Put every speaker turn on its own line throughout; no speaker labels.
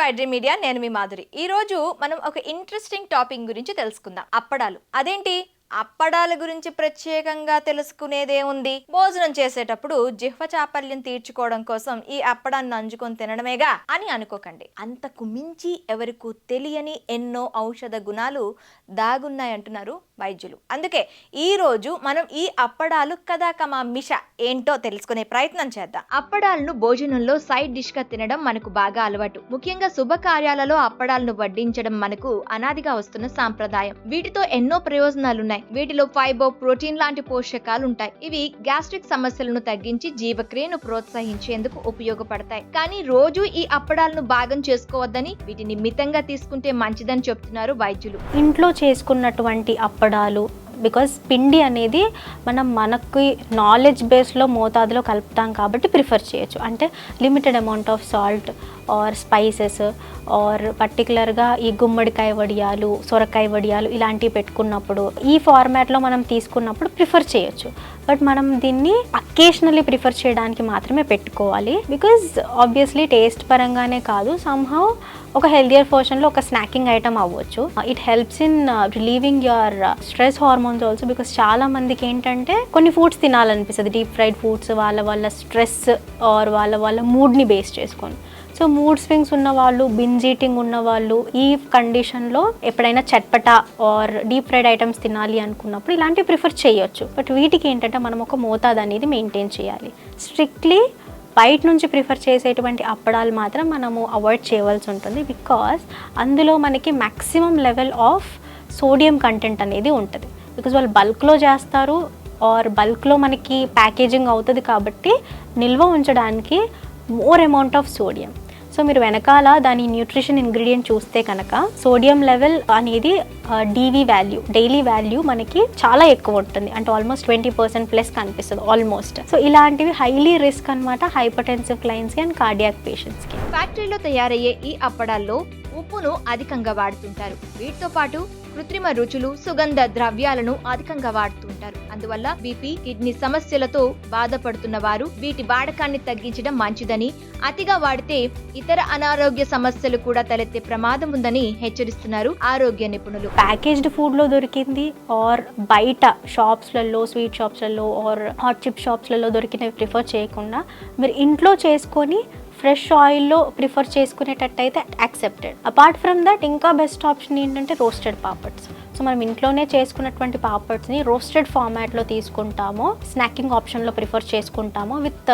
ఐడ్రీ media. నేను మీ మాధురి. ఈ రోజు మనం ఒక ఇంట్రెస్టింగ్ టాపిక్ గురించి తెలుసుకుందాం. అప్పడాలు. అదేంటి? అప్పడాల గురించి ప్రత్యేకంగా తెలుసుకునేదే ఉంది. భోజనం చేసేటప్పుడు జిహ్వ చాపల్యం తీర్చుకోవడం కోసం ఈ అప్పడాన్ని నంజుకొని తినడమేగా అని అనుకోకండి. అంతకు మించి ఎవరికూ తెలియని ఎన్నో ఔషధ గుణాలు దాగున్నాయంటున్నారు వైద్యులు. అందుకే ఈ రోజు మనం ఈ అప్పడాలు కదాకమా మిష ఏంటో తెలుసుకునే ప్రయత్నం చేద్దాం. అప్పడాలను భోజనంలో సైడ్ డిష్ గా తినడం మనకు బాగా అలవాటు. ముఖ్యంగా శుభకార్యాలలో అప్పడాలను వడ్డించడం మనకు అనాదిగా వస్తున్న సాంప్రదాయం. వీటితో ఎన్నో ప్రయోజనాలున్నాయి. వీటిలో ఫైబర్, ప్రోటీన్ లాంటి పోషకాలు ఉంటాయి. ఇవి గ్యాస్ట్రిక్ సమస్యలను తగ్గించి జీవక్రియను ప్రోత్సహించేందుకు ఉపయోగపడతాయి. కానీ రోజు ఈ అప్పడాలను భాగం చేసుకోవద్దని, వీటిని మితంగా తీసుకుంటే మంచిదని చెప్తున్నారు వైద్యులు.
ఇంట్లో చేసుకున్నటువంటి అప్పడాలు, బికాజ్ పిండి అనేది మనకి నాలెడ్జ్ బేస్లో మోతాదులో కలుపుతాం కాబట్టి ప్రిఫర్ చేయొచ్చు. అంటే limited amount of salt or spices or పర్టికులర్గా ఈ గుమ్మడికాయ వడియాలు, సొరకాయ వడియాలు ఇలాంటివి పెట్టుకున్నప్పుడు ఈ ఫార్మాట్లో మనం తీసుకున్నప్పుడు ప్రిఫర్ చేయొచ్చు. బట్ మనం దీన్ని అకేషనల్లీ ప్రిఫర్ చేయడానికి మాత్రమే పెట్టుకోవాలి. బికాజ్ ఆబ్వియస్లీ టేస్ట్ పరంగానే కాదు, సమ్హౌ ఒక హెల్దియర్ పోర్షన్లో ఒక స్నాకింగ్ ఐటమ్ అవ్వచ్చు. It helps in relieving your stress hormones also. Because చాలా మందికి ఏంటంటే కొన్ని ఫుడ్స్ తినాలనిపిస్తుంది, డీప్ ఫ్రైడ్ ఫుడ్స్, వాళ్ళ స్ట్రెస్ ఆర్ వాళ్ళ మూడ్ని బేస్ చేసుకొని. సో మూడ్ స్వింగ్స్ ఉన్న వాళ్ళు, బింజ్ ఈటింగ్ ఉన్న వాళ్ళు ఈ కండిషన్లో ఎప్పుడైనా చట్పటా ఆర్ డీప్ ఫ్రైడ్ ఐటమ్స్ తినాలి అనుకున్నప్పుడు ఇలాంటివి ప్రిఫర్ చేయొచ్చు. బట్ వీటికి ఏంటంటే మనం ఒక మోతాదు అనేది మెయింటైన్ చేయాలి. స్ట్రిక్ట్లీ బయట నుంచి ప్రిఫర్ చేసేటువంటి అప్పడాలు మాత్రం మనము అవాయిడ్ చేయవలసి ఉంటుంది. బికాస్ అందులో మనకి maximum level of sodium content అనేది ఉంటుంది. బికాజ్ వాళ్ళు బల్క్లో చేస్తారు ఆర్ బల్క్లో మనకి ప్యాకేజింగ్ అవుతుంది కాబట్టి నిల్వ ఉంచడానికి more amount of sodium. So మీరు వెనకాల దాని న్యూట్రిషన్ ఇంగ్రీడియంట్ చూస్తే కనుక సోడియం లెవెల్ అనేది డీవీ వాల్యూ, డైలీ వాల్యూ మనకి చాలా ఎక్కువ ఉంటుంది. అంటే ఆల్మోస్ట్ 20% ప్లస్ కనిపిస్తుంది ఆల్మోస్ట్. సో ఇలాంటివి హైలీ రిస్క్ అనమాట హైపర్టెన్సివ్ క్లయింట్స్కి అండ్ కార్డియాక్ పేషెంట్స్కి.
ఫ్యాక్టరీలో తయారయ్యే ఈ అప్పడాల్లో ఉప్పును అధికంగా వాడుతుంటారు. వీటితో పాటు కృత్రిమ రుచులు, సుగంధ ద్రవ్యాలను అధికంగా వాడుతుంటారు. అందువల్ల బీపీ, కిడ్నీ సమస్యలతో బాధపడుతున్న వారు వీటి వాడకాన్ని తగ్గించడం మంచిదని, అతిగా వాడితే ఇతర అనారోగ్య సమస్యలు కూడా తలెత్తే ప్రమాదం ఉందని హెచ్చరిస్తున్నారు ఆరోగ్య నిపుణులు.
ప్యాకేజ్డ్ ఫుడ్లో దొరికింది ఆర్ బయట షాప్స్లలో, స్వీట్ షాప్స్లలో ఆర్ హాట్ చిప్ షాప్స్లలో దొరికినవి ప్రిఫర్ చేయకుండా మీరు ఇంట్లో చేసుకొని ఫ్రెష్ ఆయిల్లో ప్రిఫర్ చేసుకునేటట్టయితే యాక్సెప్టెడ్. అపార్ట్ ఫ్రమ్ దట్ ఇంకా బెస్ట్ ఆప్షన్ ఏంటంటే రోస్టెడ్ పాపడ్స్. సో మనం ఇంట్లోనే చేసుకున్నటువంటి పాపడ్స్ని రోస్టెడ్ ఫార్మాట్లో తీసుకుంటాము, స్నాకింగ్ ఆప్షన్లో ప్రిఫర్ చేసుకుంటాము with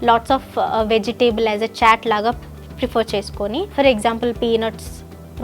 lots of vegetable as a chaat లాగా ప్రిఫర్ చేసుకొని, for example peanuts,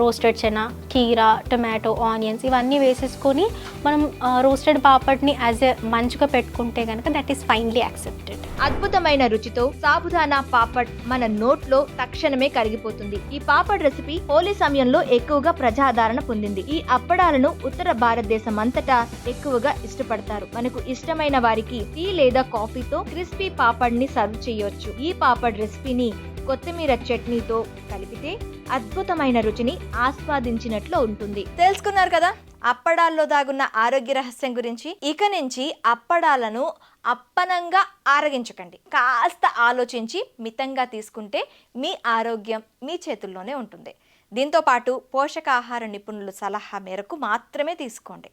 roasted chana, కీరా, టొమాటో, ఆనియన్స్ ఇవన్నీ వేసేసుకొని మనం రోస్టెడ్ పాపడ్ని యాజ్ ఎ మంచిగా పెట్టుకుంటే కనుక దట్ ఈస్ ఫైన్లీ యాక్సెప్టెడ్.
అద్భుతమైన రుచితో సాబుదానా పాపడ్ మన నోట్లో తక్షణమే కరిగిపోతుంది. ఈ పాపడ్ రెసిపీ హోలీ సమయంలో ఎక్కువగా ప్రజాదరణ పొందింది. ఈ అప్పడాలను ఉత్తర భారతదేశం అంతటా ఎక్కువగా ఇష్టపడతారు. మనకు ఇష్టమైన వారికి టీ లేదా కాఫీతో క్రిస్పీ పాపడ్ ని సర్వ్ చేయొచ్చు. ఈ పాపడ్ రెసిపీని కొత్తిమీర చట్నీతో కలిపితే అద్భుతమైన రుచిని ఆస్వాదించినట్లు ఉంటుంది. తెలుసుకున్నారు కదా అప్పడాల్లో దాగున్న ఆరోగ్య రహస్యం గురించి. ఇక నుంచి అప్పడాలను అప్పనంగా ఆరగించకండి. కాస్త ఆలోచించి మితంగా తీసుకుంటే మీ ఆరోగ్యం మీ చేతుల్లోనే ఉంటుంది. దీంతో పాటు పోషకాహార నిపుణుల సలహా మేరకు మాత్రమే తీసుకోండి.